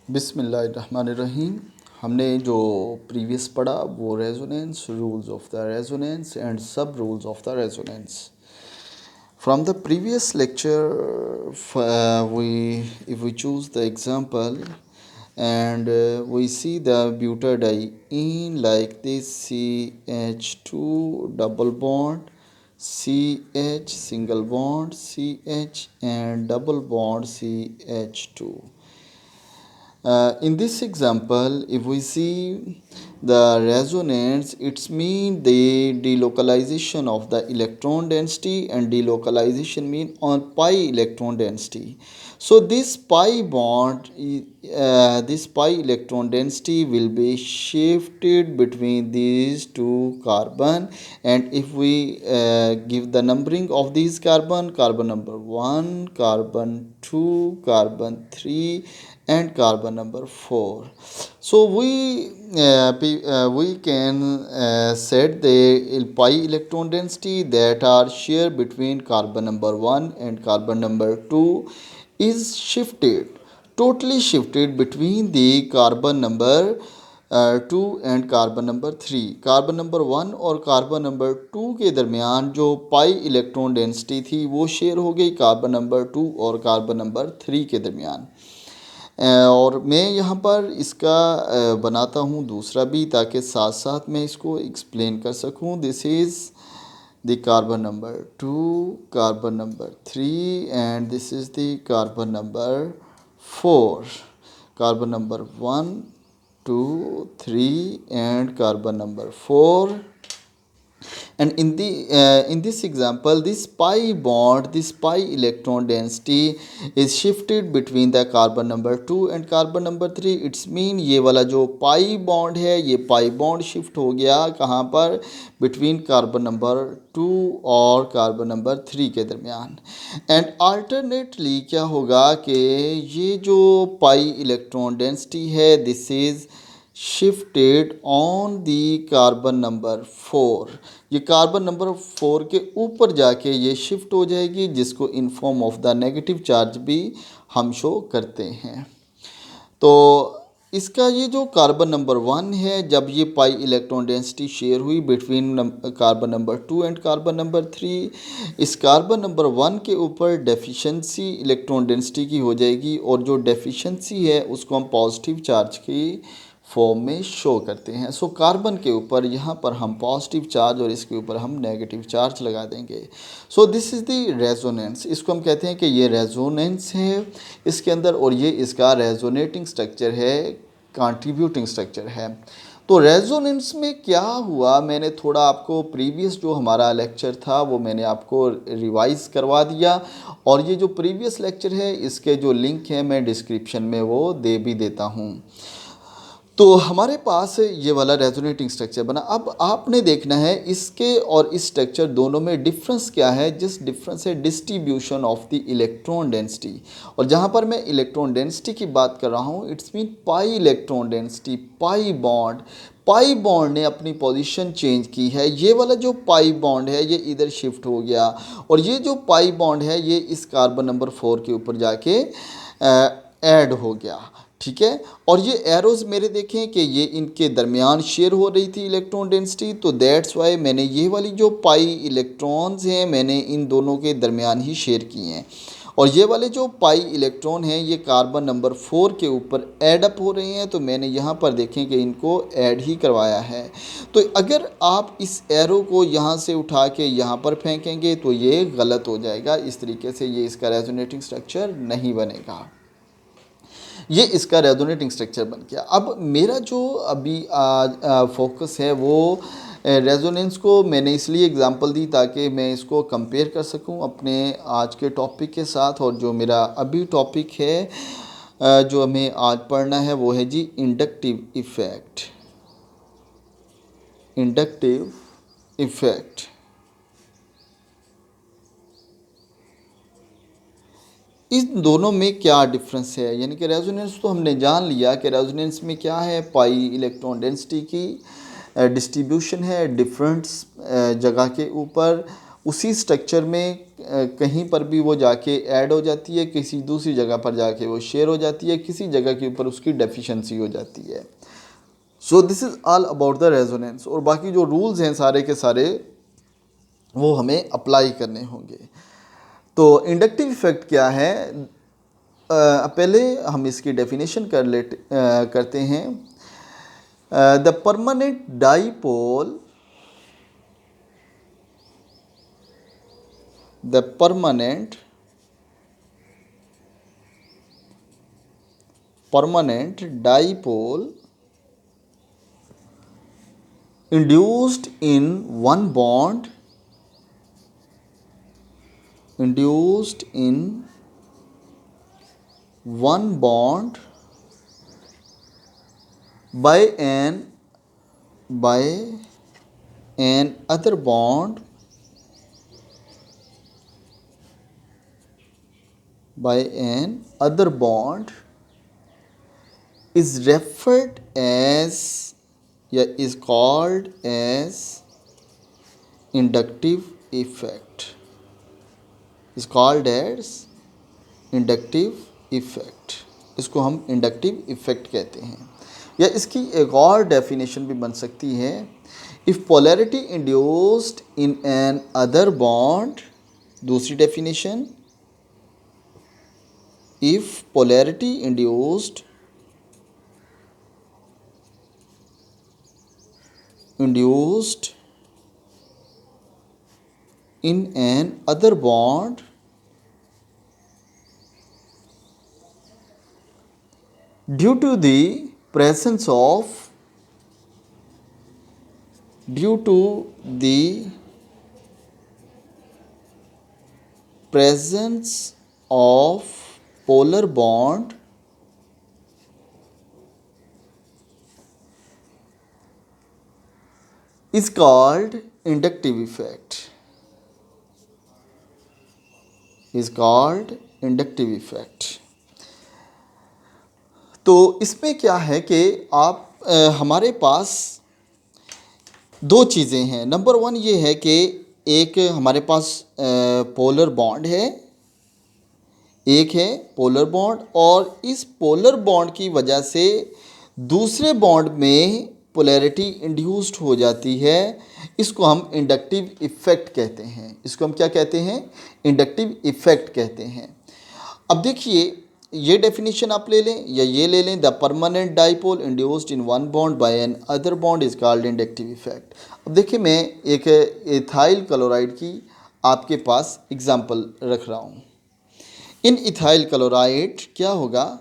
बिस्मिल्लाहिर्रहमानिर्रहीम। हमने जो प्रीवियस पढ़ा वो resonance, rules of the resonance and सब rules of the resonance. From the previous lecture if we choose the example and we see the butadiene like this CH2 double bond, CH single bond, CH and double bond CH2. In this example, if we see the resonance, it's mean the delocalization of the electron density, and delocalization mean on pi electron density. So this pi bond, this pi electron density will be shifted between these two carbon, and if we give the numbering of these carbon number 1, carbon 2, carbon 3 and carbon number 4. So we can set the pi electron density that are shared between carbon number 1 and carbon number 2 is shifted, totally shifted between the carbon number 2 and carbon number 3। Carbon number 1 और carbon number 2 के दरमियान जो pi electron density थी वो share हो गई carbon number 2 और carbon number 3 के दरमियान। और मैं यहाँ पर इसका बनाता हूँ दूसरा भी, ताकि साथ साथ मैं इसको एक्सप्लेन कर सकूँ। This is the carbon number 2, carbon number 3 and this is the carbon number 4। Carbon number 1, 2, 3 and carbon number 4. And in this example, this pi electron density is shifted between the carbon number 2 and carbon number 3. It's mean ये वाला जो pi bond है ये pi bond shift हो गया कहाँ पर, between carbon number 2 और carbon number 3 के दरमियान। and alternately क्या होगा कि ये जो pi electron density है this is shifted on the carbon number 4। ये कार्बन नंबर 4 के ऊपर जाके ये शिफ्ट हो जाएगी, जिसको in form of the negative charge भी हम शो करते हैं। तो इसका ये जो कार्बन नंबर 1 है, जब ये पाई इलेक्ट्रॉन डेंसिटी शेयर हुई between carbon number 2 and carbon number 3, इस कार्बन नंबर 1 के ऊपर डेफिशिएंसी इलेक्ट्रॉन डेंसिटी की हो जाएगी, और जो डेफिशिएंसी है उसको हम पॉजिटिव चार्ज की फॉर्म में शो करते हैं। सो कार्बन के ऊपर यहाँ पर हम पॉजिटिव चार्ज और इसके ऊपर हम नेगेटिव चार्ज लगा देंगे। So this is the resonance. इसको हम कहते हैं कि ये रेजोनेंस है इसके अंदर, और ये इसका रेजोनेटिंग स्ट्रक्चर है, कंट्रीब्यूटिंग स्ट्रक्चर है। तो रेजोनेंस में क्या हुआ, मैंने थोड़ा आपको प्रीवियस जो हमारा लेक्चर था वो मैंने आपको रिवाइज़ करवा दिया, और ये जो प्रीवियस लेक्चर है इसके जो लिंक है मैं डिस्क्रिप्शन में वो दे भी देता हूँ। तो हमारे पास ये वाला रेजोनेटिंग स्ट्रक्चर बना। अब आपने देखना है इसके और इस स्ट्रक्चर दोनों में डिफरेंस क्या है। जिस डिफरेंस है distribution of the electron density, और जहाँ पर मैं इलेक्ट्रॉन डेंसिटी की बात कर रहा हूँ it's mean pi electron density, pi bond ने अपनी पोजीशन चेंज की है। ये वाला जो पाई बॉन्ड है ये इधर शिफ्ट हो गया, और ये जो पाई बॉन्ड है ये इस कार्बन नंबर 4 के ऊपर जाके ऐड हो गया। ठीक है, और ये एरोज मेरे देखें कि ये इनके दरमियान शेयर हो रही थी इलेक्ट्रॉन डेंसिटी, तो दैट्स वाई मैंने ये वाली जो पाई इलेक्ट्रॉन्स हैं मैंने इन दोनों के दरमियान ही शेयर किए हैं, और ये वाले जो पाई इलेक्ट्रॉन हैं ये कार्बन नंबर 4 के ऊपर ऐड अप हो रहे हैं, तो मैंने यहाँ पर देखें कि इनको ऐड ही करवाया है। तो अगर आप इस एरो को यहाँ से उठा के यहाँ पर फेंकेंगे तो ये गलत हो जाएगा, इस तरीके से ये इसका रेजोनेटिंग स्ट्रक्चर नहीं बनेगा। ये इसका रेजोनेटिंग स्ट्रक्चर बन गया। अब मेरा जो अभी फोकस है वो रेजोनेंस को मैंने इसलिए एग्जांपल दी ताकि मैं इसको कंपेयर कर सकूं अपने आज के टॉपिक के साथ, और जो मेरा अभी टॉपिक है जो हमें आज पढ़ना है वो है जी इंडक्टिव इफ़ेक्ट। इन दोनों में क्या डिफरेंस है, यानी कि रेजोनेंस तो हमने जान लिया कि रेजोनेंस में क्या है, पाई इलेक्ट्रॉन डेंसिटी की डिस्ट्रीब्यूशन है डिफरेंट जगह के ऊपर, उसी स्ट्रक्चर में कहीं पर भी वो जाके ऐड हो जाती है, किसी दूसरी जगह पर जाके वो शेयर हो जाती है, किसी जगह के ऊपर उसकी डेफिशिएंसी हो जाती है। So this is all about the resonance. और बाकी जो रूल्स हैं सारे के सारे वो हमें अप्लाई करने होंगे। तो इंडक्टिव इफेक्ट क्या है, पहले हम इसकी डेफिनेशन करते हैं। The permanent dipole, the permanent dipole induced in one bond by an other bond is referred as is called as inductive effect, इसको हम इंडक्टिव इफेक्ट कहते हैं। या इसकी एक और डेफिनेशन भी बन सकती है, if polarity induced in another bond. दूसरी definition, if polarity induced in an other bond due to the presence of polar bond is called inductive effect, तो इसमें क्या है कि आप हमारे पास दो चीज़ें हैं। नंबर वन ये है कि एक हमारे पास पोलर बॉन्ड है, एक है पोलर बॉन्ड, और इस पोलर बॉन्ड की वजह से दूसरे बॉन्ड में पोलैरिटी इंड्यूस्ड हो जाती है। इसको हम इंडक्टिव इफ़ेक्ट कहते हैं। इसको हम क्या कहते हैं? इंडक्टिव इफ़ेक्ट कहते हैं। अब देखिए, ये डेफिनेशन आप ले लें या ये ले लें, the permanent dipole induced in one bond by N other bond is called inductive effect. अब देखिए, मैं एक इथाइल क्लोराइड की आपके पास एग्जांपल रख रहा हूँ। इन इथाइल क्लोराइड क्या होगा?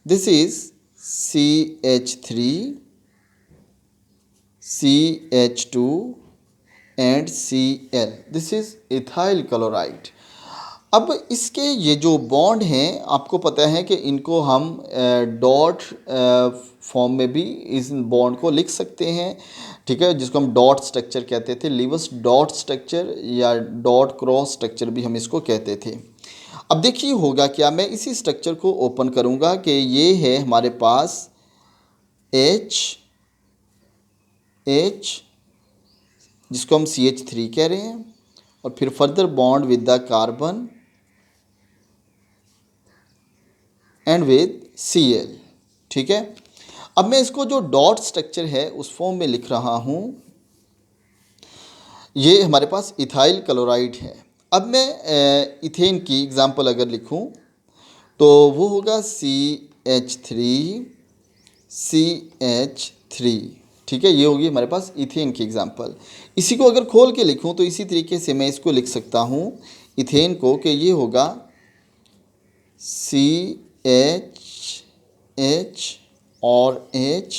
This is CH3 CH2 and Cl, this is ethyl chloride. अब इसके ये जो बॉन्ड हैं, आपको पता है कि इनको हम डॉट फॉर्म में भी इस बॉन्ड को लिख सकते हैं, ठीक है, जिसको हम डॉट स्ट्रक्चर कहते थे, लिवस डॉट स्ट्रक्चर या डॉट क्रॉस स्ट्रक्चर भी हम इसको कहते थे। अब देखिए होगा क्या, मैं इसी स्ट्रक्चर को ओपन करूँगा कि ये है हमारे पास H जिसको हम CH3 कह रहे हैं, और फिर further bond with the carbon and with Cl, ठीक है। अब मैं इसको जो डॉट स्ट्रक्चर है उस फॉर्म में लिख रहा हूँ। ये हमारे पास इथाइल क्लोराइड है। अब मैं इथेन की एग्जांपल अगर लिखूँ तो वो होगा CH3, ठीक है, ये होगी हमारे पास इथेन की एग्जांपल। इसी को अगर खोल के लिखूँ तो इसी तरीके से मैं इसको लिख सकता हूँ इथेन को, कि ये होगा CH और H।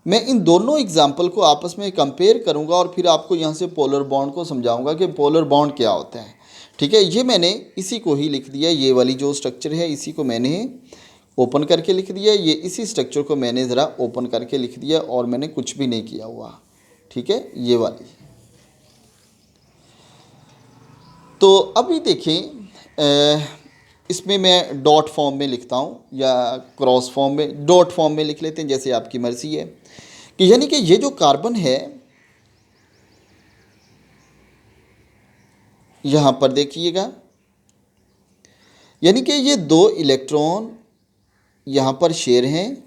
मैं इन दोनों एग्जाम्पल को आपस में कंपेयर करूंगा और फिर आपको यहाँ से पोलर बॉन्ड को समझाऊंगा कि पोलर बॉन्ड क्या होता है, ठीक है। ये मैंने इसी को ही लिख दिया, ये वाली जो स्ट्रक्चर है इसी को मैंने ओपन करके लिख दिया, ये इसी स्ट्रक्चर को मैंने ज़रा ओपन करके लिख दिया और मैंने कुछ भी नहीं किया हुआ, ठीक है, ये वाली। तो अभी देखें, इसमें मैं डॉट फॉर्म में लिखता हूँ या क्रॉस फॉर्म में, डॉट फॉर्म में लिख लेते हैं, जैसे आपकी मर्ज़ी है। कि यानी कि ये जो कार्बन है, यहाँ पर देखिएगा, यानी कि ये दो इलेक्ट्रॉन यहाँ पर शेयर हैं।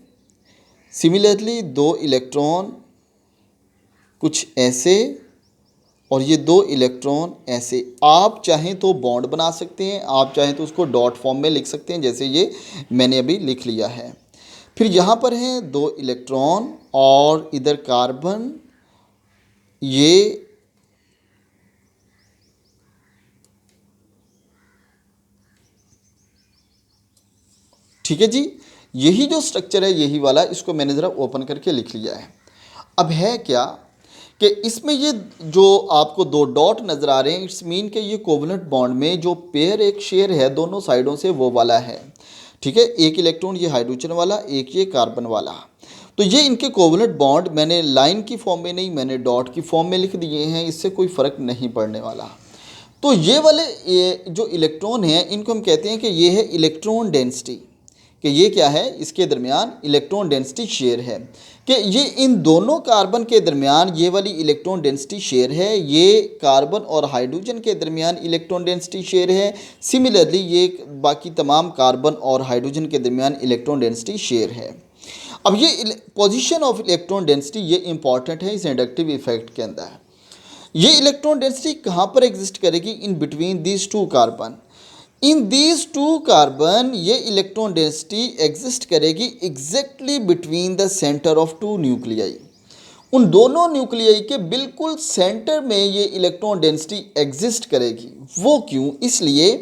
सिमिलरली दो इलेक्ट्रॉन कुछ ऐसे और ये दो इलेक्ट्रॉन ऐसे। आप चाहें तो बॉन्ड बना सकते हैं, आप चाहें तो उसको डॉट फॉर्म में लिख सकते हैं, जैसे ये मैंने अभी लिख लिया है। फिर यहाँ पर हैं दो इलेक्ट्रॉन और इधर कार्बन, ये ठीक है जी। यही जो स्ट्रक्चर है यही वाला, इसको मैंने ज़रा ओपन करके लिख लिया है। अब है क्या कि इसमें ये जो आपको दो डॉट नज़र आ रहे हैं, इट्स मीन कि ये कोवलेंट बॉन्ड में जो पेयर एक शेयर है दोनों साइडों से वो वाला है। ठीक है, एक इलेक्ट्रॉन ये हाइड्रोजन वाला, एक ये कार्बन वाला। तो ये इनके कोवलेंट बॉन्ड मैंने लाइन की फॉर्म में नहीं, मैंने डॉट की फॉर्म में लिख दिए हैं, इससे कोई फ़र्क नहीं पड़ने वाला। तो ये वाले जो इलेक्ट्रॉन हैं इनको हम कहते हैं कि ये है इलेक्ट्रॉन डेंसिटी, कि ये क्या है, इसके दरमियान इलेक्ट्रॉन डेंसिटी शेयर है, कि ये इन दोनों कार्बन के दरमियान ये वाली इलेक्ट्रॉन डेंसिटी शेयर है, ये कार्बन और हाइड्रोजन के दरमियान इलेक्ट्रॉन डेंसिटी शेयर है। सिमिलरली ये बाकी तमाम कार्बन और हाइड्रोजन के दरमियान इलेक्ट्रॉन डेंसिटी शेयर है। अब ये पोजीशन ऑफ इलेक्ट्रॉन डेंसिटी ये इंपॉर्टेंट है इस इंडक्टिव इफेक्ट के अंदर। ये इलेक्ट्रॉन डेंसिटी कहाँ पर एग्जिस्ट करेगी, in between these two carbon. In these two carbon ये इलेक्ट्रॉन डेंसिटी एग्जिस्ट करेगी exactly between the centre of two nuclei. उन दोनों न्यूक्लियाई के बिल्कुल सेंटर में ये इलेक्ट्रॉन डेंसिटी एग्जिस्ट करेगी। वो क्यों, इसलिए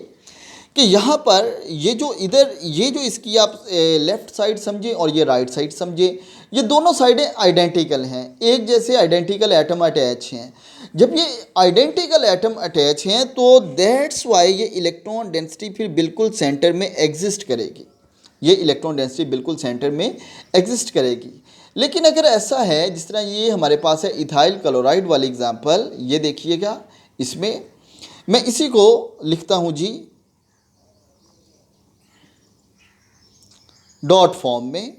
कि यहाँ पर ये जो इधर ये जो इसकी आप लेफ़्ट साइड समझें और ये राइट साइड समझें, ये दोनों साइडें आइडेंटिकल हैं, एक जैसे आइडेंटिकल एटम अटैच हैं। जब ये आइडेंटिकल एटम अटैच हैं तो दैट्स वाई ये इलेक्ट्रॉन डेंसिटी फिर बिल्कुल सेंटर में एग्जिस्ट करेगी, ये इलेक्ट्रॉन डेंसिटी बिल्कुल सेंटर में एग्जिस्ट करेगी। लेकिन अगर ऐसा है जिस तरह ये हमारे पास है इथाइल क्लोराइड वाली एग्जांपल, ये देखिएगा, इसमें मैं इसी को लिखता हूँ जी डॉट फॉर्म में।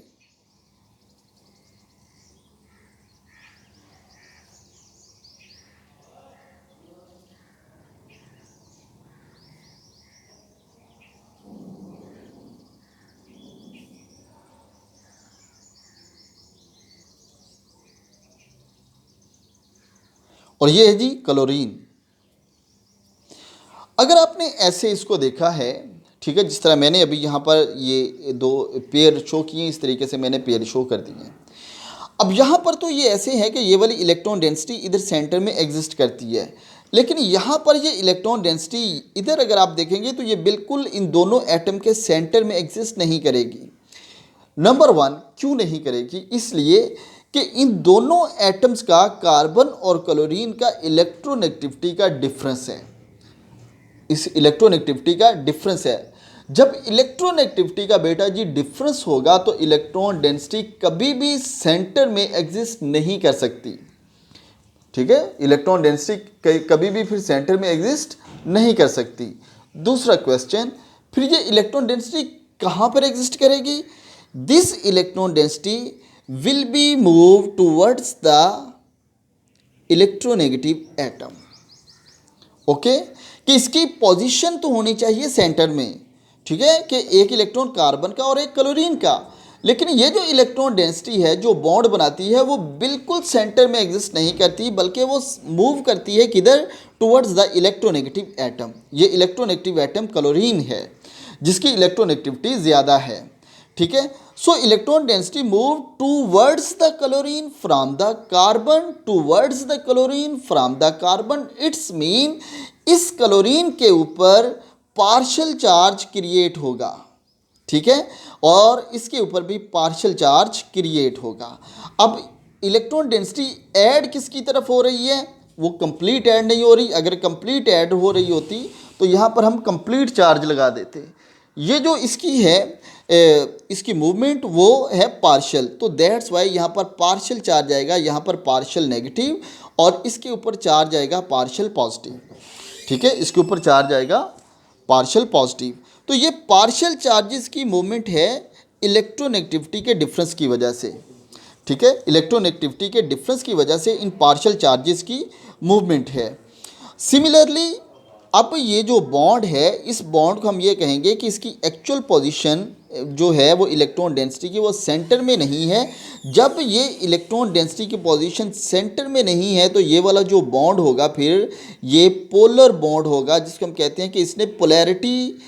और ये है जी क्लोरीन। अगर आपने ऐसे इसको देखा है, ठीक है, जिस तरह मैंने अभी यहाँ पर ये दो पेयर शो किए, इस तरीके से मैंने पेयर शो कर दिए हैं। अब यहाँ पर तो ये ऐसे है कि ये वाली इलेक्ट्रॉन डेंसिटी इधर सेंटर में एग्जिस्ट करती है, लेकिन यहाँ पर ये इलेक्ट्रॉन डेंसिटी इधर अगर आप देखेंगे तो ये बिल्कुल इन दोनों एटम के सेंटर में एग्जिस्ट नहीं करेगी। नंबर वन, क्यों नहीं करेगी, इसलिए कि इन दोनों एटम्स का कार्बन और क्लोरीन का इलेक्ट्रोनेगेटिविटी का डिफरेंस है। इस इलेक्ट्रोनेगेटिविटी का डिफरेंस है। जब इलेक्ट्रोनेगेटिविटी का बेटा जी डिफरेंस होगा तो इलेक्ट्रॉन डेंसिटी कभी भी सेंटर में एग्जिस्ट नहीं कर सकती। ठीक है, इलेक्ट्रॉन डेंसिटी कभी भी फिर सेंटर में एग्जिस्ट नहीं कर सकती। दूसरा क्वेश्चन, फिर ये इलेक्ट्रॉन डेंसिटी कहाँ पर एग्जिस्ट करेगी, this electron density will be move towards the electronegative atom. Okay, कि इसकी पोजीशन तो होनी चाहिए सेंटर में, ठीक है, कि एक इलेक्ट्रॉन कार्बन का और एक क्लोरीन का, लेकिन ये जो इलेक्ट्रॉन डेंसिटी है जो बॉन्ड बनाती है वो बिल्कुल सेंटर में एग्जिस्ट नहीं करती, बल्कि वो मूव करती है किधर, टुवर्ड्स द इलेक्ट्रोनेगेटिव एटम। ये इलेक्ट्रोनेगेटिव एटम क्लोरीन है जिसकी इलेक्ट्रोनेगेटिविटी ज़्यादा है। ठीक है, सो electron density move towards the chlorine from the carbon, towards the chlorine from the carbon. It's mean इस क्लोरीन के ऊपर पार्शियल चार्ज क्रिएट होगा, ठीक है, और इसके ऊपर भी पार्शियल चार्ज क्रिएट होगा। अब इलेक्ट्रॉन डेंसिटी ऐड किसकी तरफ हो रही है, वो कंप्लीट ऐड नहीं हो रही। अगर कंप्लीट ऐड हो रही होती तो यहाँ पर हम कंप्लीट चार्ज लगा देते। ये जो इसकी है इसकी मूवमेंट वो है पार्शियल, तो दैट्स वाई यहाँ पर पार्शियल चार्ज आएगा, यहाँ पर पार्शियल नेगेटिव, और इसके ऊपर चार्ज आएगा पार्शियल पॉजिटिव। ठीक है, इसके ऊपर चार्ज आएगा पार्शियल पॉजिटिव। तो ये पार्शियल चार्जेस की मूवमेंट है इलेक्ट्रोनेगेटिविटी के डिफरेंस की वजह से। ठीक है, इलेक्ट्रोनेगेटिविटी के डिफरेंस की वजह से इन पार्शियल चार्जेस की मूवमेंट है। सिमिलरली अब ये जो बॉन्ड है, इस बॉन्ड को हम ये कहेंगे कि इसकी एक्चुअल पोजीशन जो है वो इलेक्ट्रॉन डेंसिटी की वो सेंटर में नहीं है। जब ये इलेक्ट्रॉन डेंसिटी की पोजीशन सेंटर में नहीं है तो ये वाला जो बॉन्ड होगा फिर ये पोलर बॉन्ड होगा, जिसको हम कहते हैं कि इसने पोलैरिटी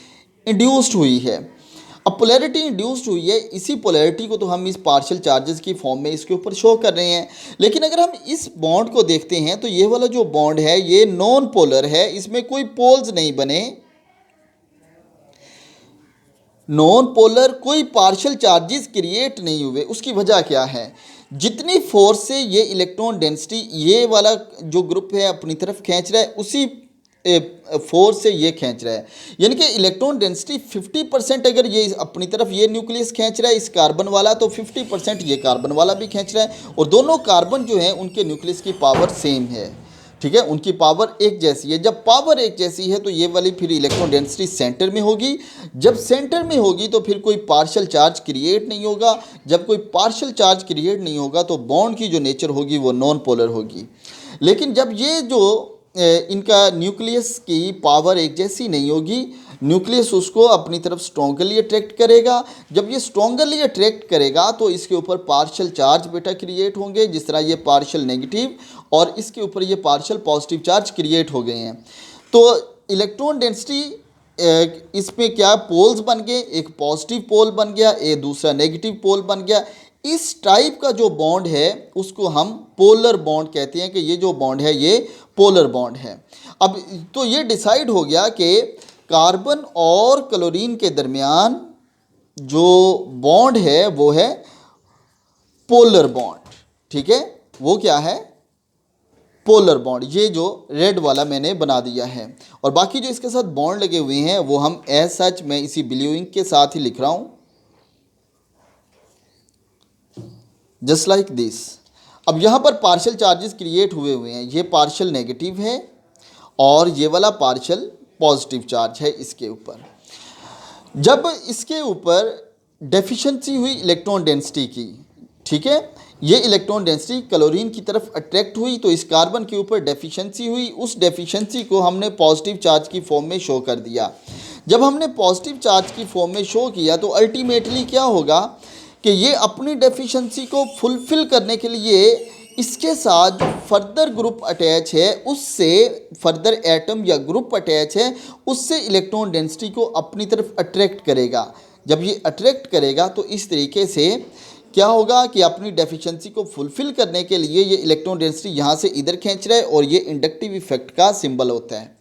इंड्यूस्ड हुई है। अब पोलैरिटी इंड्यूस्ड हुई है, इसी पोलैरिटी को तो हम इस पार्शियल चार्जेस की फॉर्म में इसके ऊपर शो कर रहे हैं। लेकिन अगर हम इस बॉन्ड को देखते हैं तो ये वाला जो बॉन्ड है ये नॉन पोलर है, इसमें कोई पोल्स नहीं बने। नॉन पोलर, कोई पार्शियल चार्जेस क्रिएट नहीं हुए। उसकी वजह क्या है? जितनी फोर्स से ये इलेक्ट्रॉन डेंसिटी ये वाला जो ग्रुप है अपनी तरफ खींच रहा है, उसी फोर्स से ये खींच रहा है। यानी कि इलेक्ट्रॉन डेंसिटी 50% अगर ये अपनी तरफ ये न्यूक्लियस खींच रहा है इस कार्बन वाला, तो 50% ये कार्बन वाला भी खींच रहा है। और दोनों कार्बन जो है उनके न्यूक्लियस की पावर सेम है, ठीक है, उनकी पावर एक जैसी है। जब पावर एक जैसी है तो ये वाली फिर इलेक्ट्रॉन डेंसिटी सेंटर में होगी। जब सेंटर में होगी तो फिर कोई पार्शियल चार्ज क्रिएट नहीं होगा। जब कोई पार्शियल चार्ज क्रिएट नहीं होगा तो बॉन्ड की जो नेचर होगी वो नॉन पोलर होगी। लेकिन जब ये जो इनका न्यूक्लियस की पावर एक जैसी नहीं होगी, न्यूक्लियस उसको अपनी तरफ स्ट्रॉन्गली अट्रैक्ट करेगा। जब ये स्ट्रॉन्गली अट्रैक्ट करेगा तो इसके ऊपर पार्शियल चार्ज बेटा क्रिएट होंगे, जिस तरह ये पार्शियल नेगेटिव और इसके ऊपर ये पार्शियल पॉजिटिव चार्ज क्रिएट हो गए हैं। तो इलेक्ट्रॉन डेंसिटी इसमें क्या पोल्स बन गए, एक पॉजिटिव पोल बन गया, एक दूसरा नेगेटिव पोल बन गया। इस टाइप का जो बॉन्ड है उसको हम पोलर बॉन्ड कहते हैं कि ये जो बॉन्ड है ये पोलर बॉन्ड है। अब तो ये डिसाइड हो गया कि कार्बन और क्लोरीन के दरमियान जो बॉन्ड है वो है पोलर बॉन्ड, ठीक है, वो क्या है? Polar bond. ये जो रेड वाला मैंने बना दिया है और बाकी जो इसके साथ बॉन्ड लगे हुए हैं वो हम एज सच मैं इसी ब्लू इंक के साथ ही लिख रहा हूं, जस्ट लाइक दिस। अब यहाँ पर पार्शियल चार्जेस क्रिएट हुए हैं, ये पार्शियल नेगेटिव है और ये वाला पार्शियल पॉजिटिव चार्ज है इसके ऊपर। जब इसके ऊपर डेफिशिएंसी हुई इलेक्ट्रॉन डेंसिटी की, ठीक है, ये इलेक्ट्रॉन डेंसिटी क्लोरीन की तरफ अट्रैक्ट हुई तो इस कार्बन के ऊपर डेफिशिएंसी हुई। उस डेफिशिएंसी को हमने पॉजिटिव चार्ज की फॉर्म में शो कर दिया। जब हमने पॉजिटिव चार्ज की फॉर्म में शो किया तो अल्टीमेटली क्या होगा कि ये अपनी डेफिशिएंसी को फुलफिल करने के लिए इसके साथ जो फर्दर ग्रुप अटैच है उससे, फर्दर एटम या ग्रुप अटैच है उससे इलेक्ट्रॉन डेंसिटी को अपनी तरफ अट्रैक्ट करेगा। जब ये अट्रैक्ट करेगा तो इस तरीके से क्या होगा कि अपनी डेफिशिएंसी को फुलफिल करने के लिए ये इलेक्ट्रॉन डेंसिटी यहाँ से इधर खींच रहा है और ये इंडक्टिव इफेक्ट का सिंबल होता है,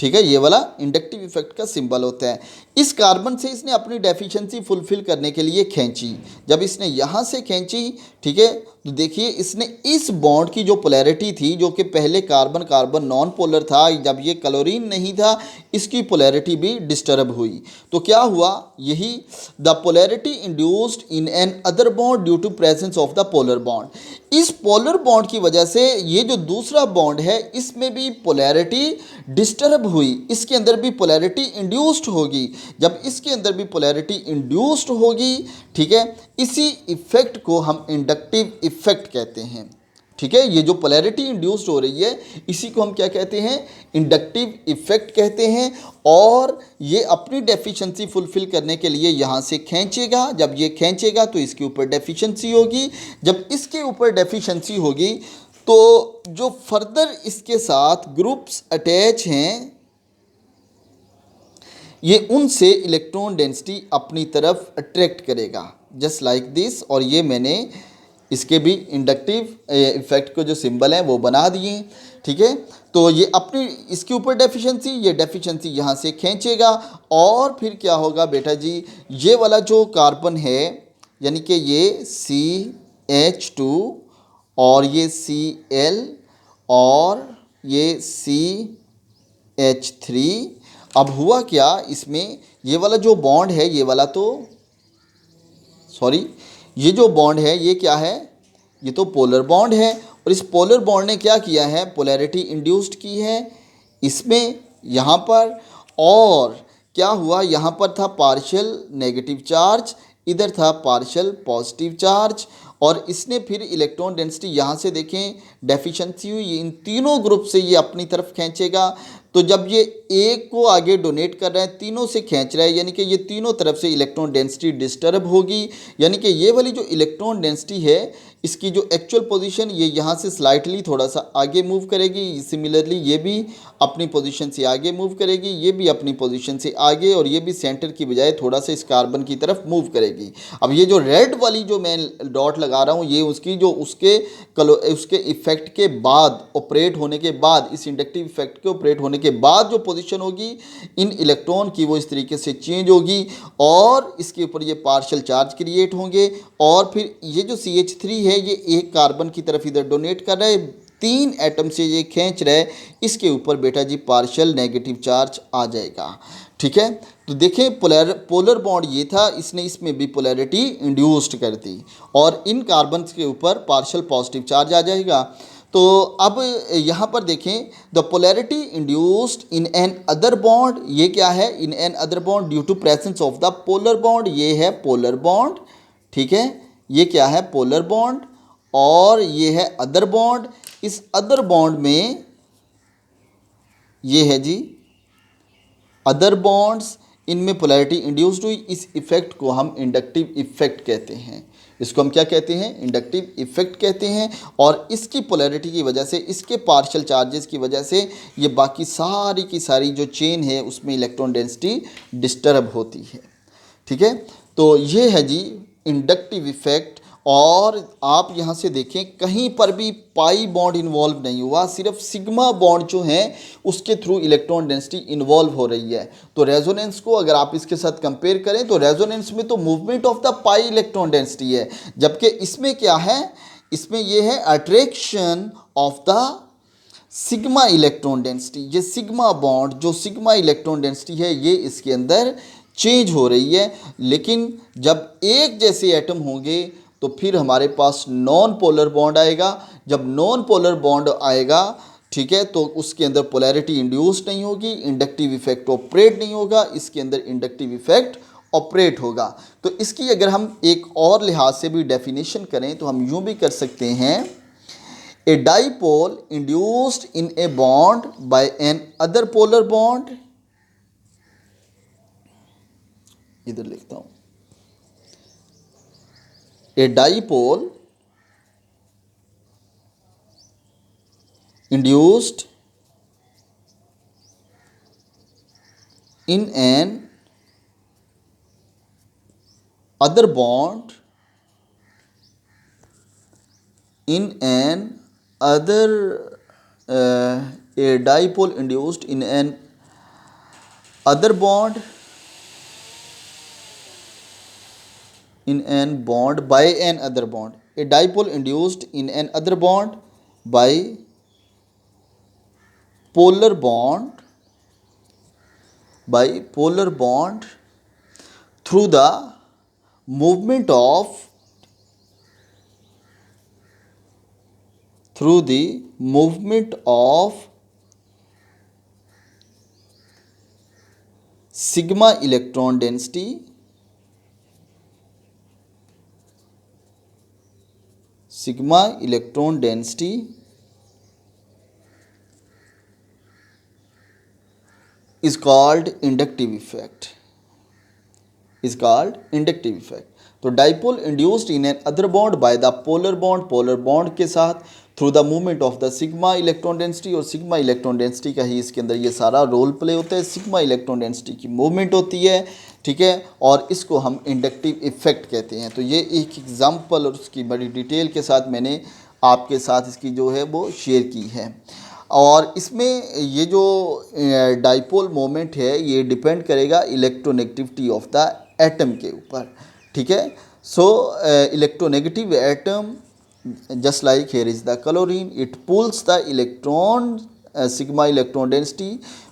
ठीक है, ये वाला इंडक्टिव इफेक्ट का सिंबल होता है। इस कार्बन से इसने अपनी डेफिशिएंसी फुलफिल करने के लिए खींची। जब इसने यहाँ से खींची, ठीक है, तो देखिए इसने इस बॉन्ड की जो पोलैरिटी थी, जो कि पहले कार्बन कार्बन नॉन पोलर था, जब ये क्लोरीन नहीं था, इसकी पोलैरिटी भी डिस्टर्ब हुई। तो क्या हुआ? यही the polarity induced in another bond due to presence of the polar bond. इस पोलर बॉन्ड की वजह से ये जो दूसरा बॉन्ड है इसमें भी पोलैरिटी डिस्टर्ब हुई, इसके अंदर भी पोलैरिटी इंड्यूस्ड होगी। जब इसके अंदर भी पोलैरिटी इंड्यूस्ड होगी, ठीक है, इसी इफेक्ट को हम इंडक्टिव इफेक्ट कहते हैं, ठीक है। ये जो पोलैरिटी इंड्यूस्ड हो रही है इसी को हम क्या कहते हैं? इंडक्टिव इफेक्ट कहते हैं। और ये अपनी डेफिशिएंसी फुलफिल करने के लिए यहाँ से खींचेगा। जब ये खींचेगा तो इसके ऊपर डेफिशिएंसी होगी। जब इसके ऊपर डेफिशिएंसी होगी तो जो फर्दर इसके साथ ग्रुप्स अटैच हैं ये उनसे इलेक्ट्रॉन डेंसिटी अपनी तरफ अट्रैक्ट करेगा, जस्ट लाइक दिस। और ये मैंने इसके भी इंडक्टिव इफेक्ट को जो सिंबल है वो बना दिए, ठीक है। तो ये अपनी इसके ऊपर डेफिशिएंसी, ये डेफिशिएंसी यहाँ से खींचेगा और फिर क्या होगा बेटा जी, ये वाला जो कार्बन है यानी कि ये CH2 और ये Cl और ये CH3। अब हुआ क्या इसमें, ये वाला जो बॉन्ड है ये वाला तो ये जो बॉन्ड है ये क्या है? ये तो पोलर बॉन्ड है। और इस पोलर बॉन्ड ने क्या किया है? पोलैरिटी इंड्यूस्ड की है इसमें, यहाँ पर। और क्या हुआ, यहाँ पर था पार्शियल नेगेटिव चार्ज, इधर था पार्शियल पॉजिटिव चार्ज। और इसने फिर इलेक्ट्रॉन डेंसिटी यहाँ से देखें डेफिशिएंसी हुई, इन तीनों ग्रुप से ये अपनी तरफ खींचेगा। तो जब ये एक को आगे डोनेट कर रहा है, तीनों से खींच रहा है, यानी कि ये तीनों तरफ से इलेक्ट्रॉन डेंसिटी डिस्टर्ब होगी, यानी कि ये वाली जो इलेक्ट्रॉन डेंसिटी है इसकी जो एक्चुअल पोजीशन ये यहाँ से स्लाइटली थोड़ा सा आगे मूव करेगी, सिमिलरली ये भी अपनी पोजीशन से आगे मूव करेगी, ये भी अपनी पोजीशन से आगे, और ये भी सेंटर की बजाय थोड़ा सा इस कार्बन की तरफ मूव करेगी। अब ये जो रेड वाली जो मैं डॉट लगा रहा हूँ ये उसकी जो उसके इफेक्ट के बाद, ऑपरेट होने के बाद, इस इंडक्टिव इफेक्ट के ऑपरेट होने के बाद जो पोजीशन होगी इन इलेक्ट्रॉन की वो इस तरीके से चेंज होगी, और इसके ऊपर ये पार्शियल चार्ज क्रिएट होंगे, और फिर ये जो CH3 है ये एक कार्बन की तरफ इधर डोनेट कर रहा है, 3 एटम से ये खींच रहा है, इसके ऊपर बेटा जी पार्शियल नेगेटिव चार्ज आ जाएगा। ठीक है, तो देखें पोलर बॉन्ड ये था, इसने इसमें भी पोलैरिटी इंड्यूस्ड कर दी, और इन कार्बन के ऊपर पार्शियल पॉजिटिव चार्ज आ जाएगा। तो अब यहाँ पर देखें, the polarity induced in another bond, ये क्या है, in another bond due to presence of the polar bond, ये है पोलर बॉन्ड। ठीक है, ये क्या है, पोलर बॉन्ड, और ये है अदर बॉन्ड। इस अदर बॉन्ड में ये है जी अदर बॉन्ड्स, इनमें पोलैरिटी इंड्यूस्ड हुई, इस इफेक्ट को हम इंडक्टिव इफेक्ट कहते हैं। इसको हम क्या कहते हैं, इंडक्टिव इफेक्ट कहते हैं। और इसकी पोलैरिटी की वजह से, इसके पार्शियल चार्जेस की वजह से ये बाकी सारी की सारी जो चेन है उसमें इलेक्ट्रॉन डेंसिटी डिस्टर्ब होती है। ठीक है, तो ये है जी इंडक्टिव इफेक्ट। और आप यहाँ से देखें कहीं पर भी पाई बॉन्ड इन्वॉल्व नहीं हुआ, सिर्फ सिग्मा बॉन्ड जो है उसके थ्रू इलेक्ट्रॉन डेंसिटी इन्वॉल्व हो रही है। तो रेजोनेंस को अगर आप इसके साथ कंपेयर करें तो रेजोनेंस में तो movement of the pi electron density है, जबकि इसमें क्या है, इसमें यह है attraction of the sigma electron density. ये सिग्मा बॉन्ड जो सिग्मा इलेक्ट्रॉन डेंसिटी है ये इसके अंदर चेंज हो रही है। लेकिन जब एक जैसे एटम होंगे तो फिर हमारे पास नॉन पोलर बॉन्ड आएगा। जब नॉन पोलर बॉन्ड आएगा, ठीक है, तो उसके अंदर पोलैरिटी इंड्यूस्ड नहीं होगी, इंडक्टिव इफेक्ट ऑपरेट नहीं होगा, इसके अंदर इंडक्टिव इफेक्ट ऑपरेट होगा। तो इसकी अगर हम एक और लिहाज से भी डेफिनेशन करें तो हम यूं भी कर सकते हैं, a dipole induced in a bond by N other polar bond, इधर लिखता हूं, a dipole induced in an other bond in an other a dipole induced in an other bond in an bond by an other bond, a dipole induced in an other bond by polar bond through the movement of sigma electron density is called inductive effect. तो dipole induced in another bond by the polar bond के साथ through the movement of the sigma electron density, और sigma electron density का ही इसके अंदर ये सारा role play होता है। सिग्मा इलेक्ट्रॉन डेंसिटी की मूवमेंट होती है, ठीक है, और इसको हम इंडक्टिव इफेक्ट कहते हैं। तो ये एक एग्जांपल और उसकी बड़ी डिटेल के साथ मैंने आपके साथ इसकी जो है वो शेयर की है। और इसमें ये जो डाइपोल मोमेंट है ये डिपेंड करेगा इलेक्ट्रोनेगेटिविटी ऑफ द एटम के ऊपर, ठीक है। So electronegative atom just like here is the chlorine, it pulls the electron sigma electron density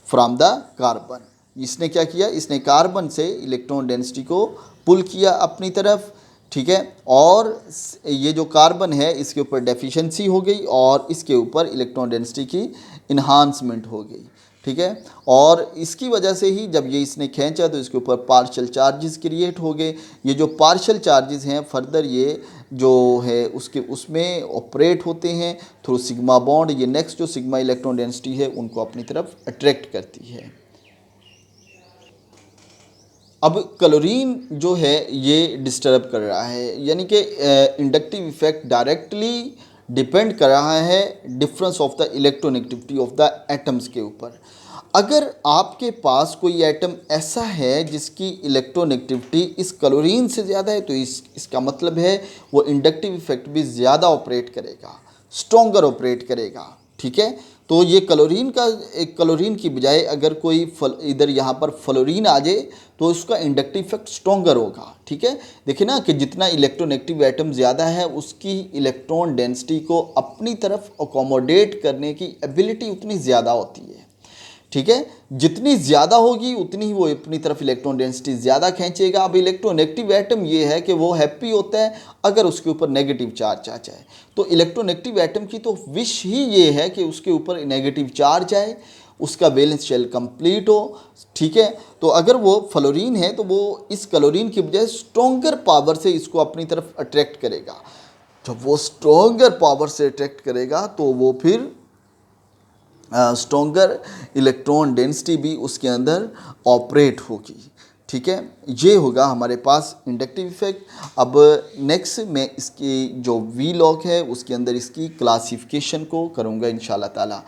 from the carbon। इसने क्या किया, इसने कार्बन से इलेक्ट्रॉन डेंसिटी को पुल किया अपनी तरफ, ठीक है, और ये जो कार्बन है इसके ऊपर डेफिशिएंसी हो गई और इसके ऊपर इलेक्ट्रॉन डेंसिटी की इन्हांसमेंट हो गई, ठीक है। और इसकी वजह से ही जब ये इसने खींचा तो इसके ऊपर पार्शियल चार्जेस क्रिएट हो गए। ये जो पार्शियल चार्जेस हैं फर्दर ये जो है उसके उसमें ऑपरेट होते हैं थ्रू सिग्मा बॉन्ड। ये नेक्स्ट जो सिग्मा इलेक्ट्रॉन डेंसिटी है उनको अपनी तरफ अट्रैक्ट करती है। अब क्लोरीन जो है ये डिस्टर्ब कर रहा है, यानी कि इंडक्टिव इफेक्ट डायरेक्टली डिपेंड कर रहा है difference of the electronegativity of the atoms के ऊपर। अगर आपके पास कोई एटम ऐसा है जिसकी इलेक्ट्रोनेगेटिविटी इस क्लोरीन से ज़्यादा है तो इसका मतलब है वो इंडक्टिव इफेक्ट भी ज़्यादा ऑपरेट करेगा, स्ट्रॉन्गर ऑपरेट करेगा। ठीक है, तो ये क्लोरीन का एक क्लोरीन की बजाय अगर कोई इधर यहाँ पर फ्लोरीन आ जाए तो उसका इंडक्टिव इफेक्ट स्ट्रॉन्गर होगा। ठीक है, देखिए ना कि जितना इलेक्ट्रोनेगेटिव एटम ज़्यादा है उसकी इलेक्ट्रॉन डेंसिटी को अपनी तरफ अकोमोडेट करने की एबिलिटी उतनी ज़्यादा होती है। ठीक है, जितनी ज़्यादा होगी उतनी ही वो अपनी तरफ इलेक्ट्रॉन डेंसिटी ज़्यादा खींचेगा। अब इलेक्ट्रोनेगेटिव एटम ये है कि वो हैप्पी होता है अगर उसके ऊपर नेगेटिव चार्ज आ जाए। तो इलेक्ट्रोनेगेटिव एटम की तो विश ही ये है कि उसके ऊपर नेगेटिव चार्ज आए, उसका वैलेंस शेल कंप्लीट हो। ठीक है, तो अगर वो फ्लोरीन है तो वो इस क्लोरीन की बजाय स्ट्रॉन्गर पावर से इसको अपनी तरफ अट्रैक्ट करेगा। जब वो स्ट्रॉन्गर पावर से अट्रैक्ट करेगा तो वो फिर स्ट्रॉन्गर इलेक्ट्रॉन डेंसिटी भी उसके अंदर ऑपरेट होगी। ठीक है, ये होगा हमारे पास इंडक्टिव इफेक्ट। अब नेक्स्ट मैं इसकी जो वी लॉग है उसके अंदर इसकी क्लासिफिकेशन को करूँगा इंशाल्लाह ताला।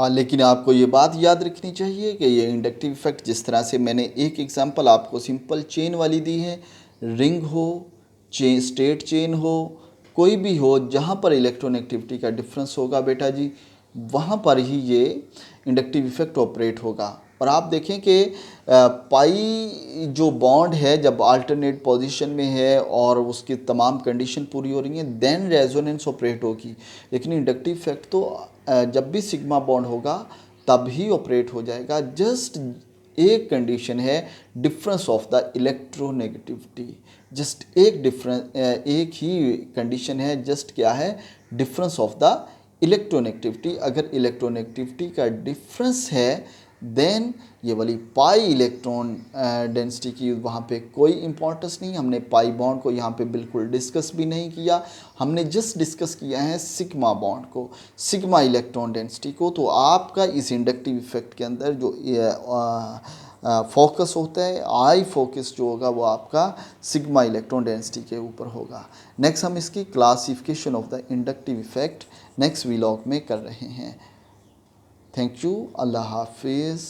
लेकिन आपको ये बात याद रखनी चाहिए कि ये इंडक्टिव इफेक्ट जिस तरह से मैंने एक एग्जांपल आपको सिंपल चेन वाली दी है, रिंग हो, चेन स्ट्रेट चेन हो, कोई भी हो जहाँ पर इलेक्ट्रोनेगेटिविटी का डिफरेंस होगा बेटा जी वहाँ पर ही ये इंडक्टिव इफेक्ट ऑपरेट होगा। और आप देखें कि पाई जो बॉन्ड है जब अल्टरनेट पोजीशन में है और उसकी तमाम कंडीशन पूरी हो रही हैं देन रेजोनेंस ऑपरेट होगी। लेकिन इंडक्टिव इफेक्ट तो जब भी सिग्मा बॉन्ड होगा तब ही ऑपरेट हो जाएगा। जस्ट एक कंडीशन है difference of the electronegativity, just एक ही कंडीशन है, जस्ट क्या है डिफरेंस ऑफ द इलेक्ट्रोनेगेटिविटी। अगर इलेक्ट्रोनेगेटिविटी का डिफरेंस है देन ये वाली पाई इलेक्ट्रॉन डेंसिटी की वहाँ पे कोई इंपॉर्टेंस नहीं। हमने पाई बॉन्ड को यहाँ पे बिल्कुल डिस्कस भी नहीं किया, हमने जस्ट डिस्कस किया है सिग्मा बॉन्ड को, सिग्मा इलेक्ट्रॉन डेंसिटी को। तो आपका इस इंडक्टिव इफेक्ट के अंदर जो फोकस होता है, आई फोकस जो होगा वो आपका सिग्मा इलेक्ट्रॉन डेंसिटी के ऊपर होगा। नेक्स्ट हम इसकी classification of the inductive effect next vlog में कर रहे हैं। थैंक यू, अल्लाह हाफिज़।